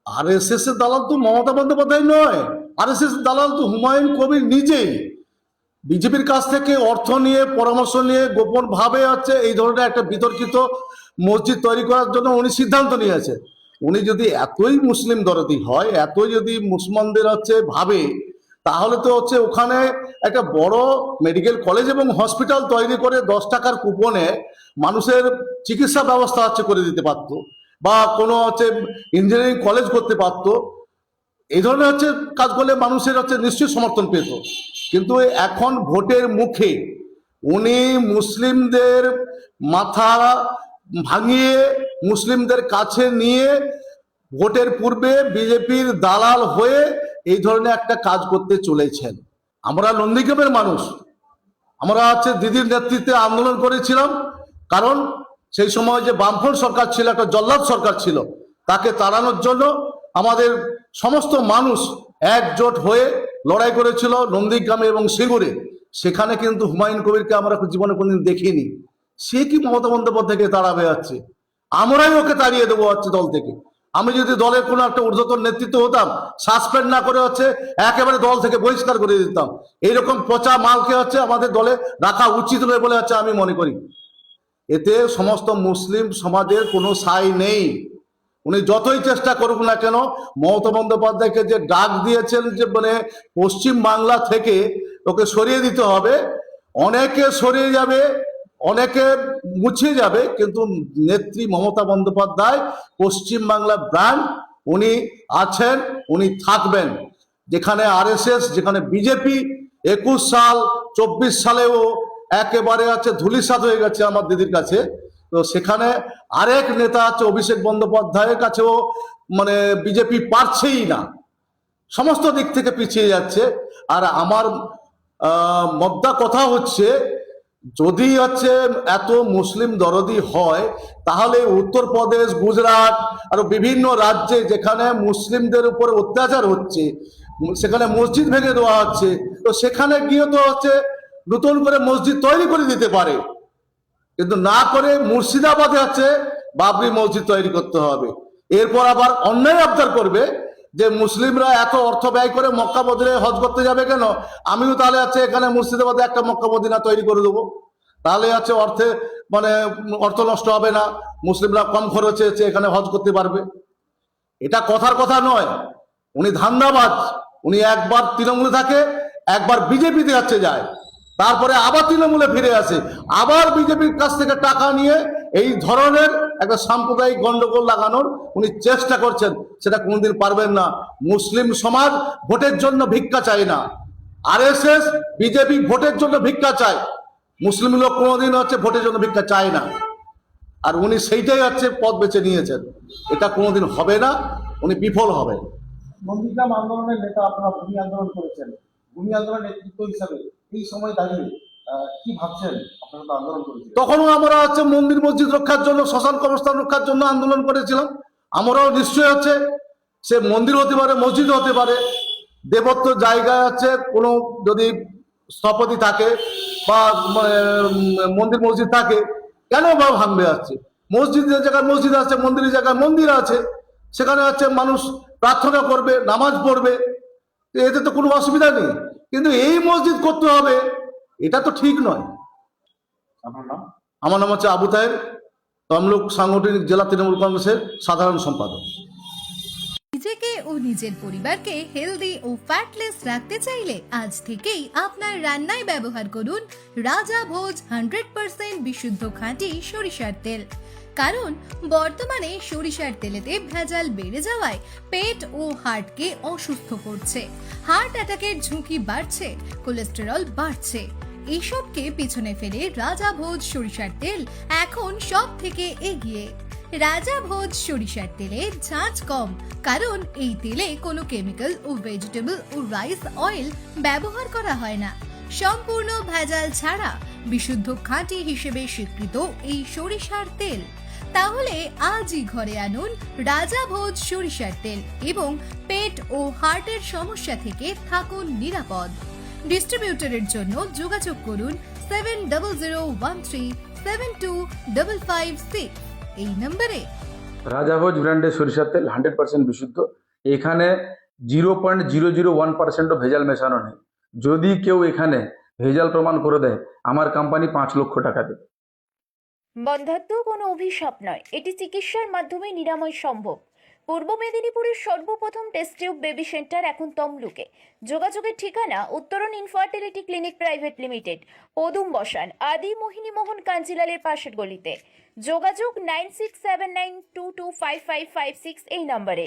RSS এর দালাল তো মমতা বন্দ্যোপাধ্যায় নয়, আরএসএস এর দালাল তো হুমায়ুন কবির নিজেই। বিজেপির কাছ থেকে অর্থ নিয়ে, পরামর্শ নিয়ে গোপন ভাবে হচ্ছে এই ধরনের একটা বিতর্কিত মসজিদ তৈরি করার জন্য উনি সিদ্ধান্ত নিয়েছে। উনি যদি এতই মুসলিম দরদি হয়, এতই যদি মুসলমানদের হচ্ছে ভাবে, তাহলে তো হচ্ছে ওখানে একটা বড় মেডিকেল কলেজ এবং হসপিটাল তৈরি করে 10 টাকার কুপনে মানুষের চিকিৎসা ব্যবস্থা হচ্ছে করে দিতে পারতো, বা কোনো হচ্ছে ইঞ্জিনিয়ারিং কলেজ করতে পারতো। এই ধরনের হচ্ছে কাজ করলে মানুষের হচ্ছে নিশ্চয়ই সমর্থন পেত। কিন্তু এখন ভোটের মুখে উনি মুসলিমদের মাথা ভাঙিয়ে মুসলিমদের কাছে নিয়ে ভোটের পূর্বে বিজেপির দালাল হয়ে এই ধরনের একটা কাজ করতে চলেছেন। আমরা নন্দীগ্রামের মানুষ, আমরা হচ্ছে দিদির নেতৃত্বে আন্দোলন করেছিলাম, কারণ সেই সময় যে বামফ্রন্ট সরকার ছিল, একটা জল্লাদ সরকার ছিল, তাকে তাড়ানোর জন্য আমাদের সমস্ত মানুষ একজোট হয়ে লড়াই করেছিল নন্দীগ্রামে এবং সিঙ্গুরে। সেখানে কিন্তু হুমায়ুন কবিরকে আমরা জীবনে কোনদিন দেখিনি। সে কি মমতা বন্দ্যোপাধ্যায়কে তাড়াবে যাচ্ছে, আমরাই ওকে তাড়িয়ে দেবো হচ্ছে দল থেকে। আমি যদি দলের কোনো একটা ঊর্ধ্বতন নেতৃত্ব হতাম, সাসপেন্ড না করে হচ্ছে একেবারে দল থেকে বহিষ্কার করে দিতাম। এইরকম পচা মালকে হচ্ছে আমাদের দলে রাখা উচিত নয় বলে হচ্ছে আমি মনে করি। এতে সমস্ত মুসলিম সমাজের কোনো সাই নেই। উনি যতই চেষ্টা করুক না কেন, মমতা বন্দ্যোপাধ্যায়কে যে ডাক দিয়েছেন যে মানে পশ্চিম বাংলা থেকে ওকে সরিয়ে দিতে হবে, অনেকে সরিয়ে যাবে, অনেকে মুছে যাবে, কিন্তু নেত্রী মমতা বন্দ্যোপাধ্যায় পশ্চিম বাংলা ব্র্যান্ড, উনি আছেন, উনি থাকবেন। যেখানে আরএসএস, যেখানে বিজেপি 21 সাল 24 সালেও একেবারে আছে ধুলিসাৎ হয়ে গেছে আমার দিদির কাছে, তো সেখানে আরেক নেতা আছে অভিষেক বন্দ্যোপাধ্যায়ের কাছেও মানে বিজেপি পারছেই না, সমস্ত দিক থেকে পিছিয়ে যাচ্ছে। আর আমার মদ্দা কথা হচ্ছে, যদি হচ্ছে এত মুসলিম দরদি হয়, তাহলে উত্তরপ্রদেশ, গুজরাট আর বিভিন্ন রাজ্যে যেখানে মুসলিমদের উপর অত্যাচার হচ্ছে, সেখানে মসজিদ ভেঙে দেওয়া হচ্ছে, তো সেখানে গিয়ে তো হচ্ছে নতুন করে মসজিদ তৈরি করে দিতে পারে। কিন্তু না করে মুর্শিদাবাদে আছে বাবরি মসজিদ তৈরি করতে হবে। এরপর আবার অন্যায় আবদার করবে যে মুসলিমরা এত অর্থ ব্যয় করে মক্কা মদিনায় হজ করতে যাবে কেন, আমিও তাহলে আছে এখানে মুর্শিদাবাদে একটা মক্কা মদিনা তৈরি করে দেবো, তাহলে আছে অর্থে মানে অর্থ নষ্ট হবে না, মুসলিমরা কম খরচে এখানে হজ করতে পারবে। এটা কথার কথা নয়, উনি ধান্দাবাজ। উনি একবার তৃণমূলে থাকে, একবার বিজেপিতে যাচ্ছে যায়, তারপরে আবার তৃণমূলে ফিরে আসে, আবার বিজেপির কাছ থেকে টাকা নিয়ে এই ধরনের একটা সাম্প্রদায়িক গন্ডগোল লাগানোর উনি চেষ্টা করছেন। সেটা কোনোদিন পারবেন না। মুসলিম সমাজ ভোটের জন্য ভিক্ষা চায় না, আরএসএস বিজেপি ভোটের জন্য ভিক্ষা চায়, মুসলিম লোক কোনোদিন হচ্ছে ভোটের জন্য ভিক্ষা চায় না। আর উনি সেইটাই হচ্ছে পথ বেছে নিয়েছেন, এটা কোনোদিন হবে না, উনি বিফল হবেন। নন্দীগ্রাম আন্দোলনের নেতা, আপনারা ভূমি আন্দোলন করেছেন, ভূমি আন্দোলনের নেতৃত্ব হিসাবে এই সময় দাঁড়িয়ে কি ভাবছেন? আপনারা তো আন্দোলন করেছেন, তখনও আমরা হচ্ছে মন্দির মসজিদ রক্ষার জন্য, শ্মশান কবরস্থান রক্ষার জন্য আন্দোলন করেছিলাম। আমরাও নিশ্চয়ই হচ্ছে, সে মন্দির হতে পারে, মসজিদ হতে পারে, দেবত্ব জায়গায় আছে কোনো যদি স্থপতি থাকে বা মন্দির মসজিদ থাকে, কেন বা ভাঙবে যাচ্ছে? মসজিদের জায়গায় মসজিদ আছে, মন্দিরের জায়গায় মন্দির আছে, সেখানে হচ্ছে মানুষ প্রার্থনা করবে, নামাজ পড়বে, এতে তো কোনো অসুবিধা নেই। কিন্তু এই মসজিদ করতে হবে, এটা তো ঠিক নয়। আপনার নাম? আমার নাম হচ্ছে আবু তাহের, তমলুক সাংগঠনিক জেলা তৃণমূল কংগ্রেসের সাধারণ সম্পাদক। নিজেকে ও নিজের পরিবারকে হেলদি ও ফ্যাটলেস রাখতে চাইলে আজ থেকেই আপনার রান্নায় ব্যবহার করুন রাজা ভোজ 100% বিশুদ্ধ খাঁটি সরিষার তেল। কারণ বর্তমানে সরিষার তেলেতে ভেজাল বেড়ে যাওয়ায় পেট ও হার্টকে অসুস্থ করছে, হার্ট অ্যাটাকের ঝুঁকি বাড়ছে, কোলেস্টেরল বাড়ছে। এইসবকে পিছনে ফেলে রাজা ভোজ সরিষার তেল এখন সব থেকে এগিয়ে। রাজা ভোজ সরিষার তেলে ঝাঁঝ কম, কারণ এই তেলে কোনো কেমিক্যাল ও ভেজিটেবল ও রাইস অয়েল ব্যবহার করা হয় না। সম্পূর্ণ ভেজাল ছাড়া বিশুদ্ধ খাঁটি হিসেবে স্বীকৃত এই সরিষার তেল। তাহলে আজই ঘরে আনুন রাজা ভোজ সরিষার তেল এবং পেট ও হার্টের সমস্যা থেকে থাকুন নিরাপদ। ডিস্ট্রিবিউটরের জন্য যোগাযোগ করুন 7001372556 এই নম্বরে। রাজাভোজ ব্র্যান্ডের সরিষার তেল 100% বিশুদ্ধ। এখানে 0.001%ও ভেজাল মেশানো নেই। যদি কেউ এখানে ভেজাল প্রমাণ করে দেয়, আমার কোম্পানি 5 লক্ষ টাকা দেবে। বন্ধ্যাত্ব কোনো অভিশাপ নয়, এটি চিকিৎসার মাধ্যমে নিরাময় সম্ভব। পূর্ব মেদিনীপুরের সর্বপ্রথম টেস্ট টিউব বেবি সেন্টার এখন তমলুকে। যোগাযোগের ঠিকানা উত্তরণ ইনফার্টিলিটি ক্লিনিক প্রাইভেট লিমিটেড, পদুম বসান, আদি মোহিনী মোহন কাঞ্জিলালের পাশের গলিতে। যোগাযোগ 9679225556 এই নম্বরে।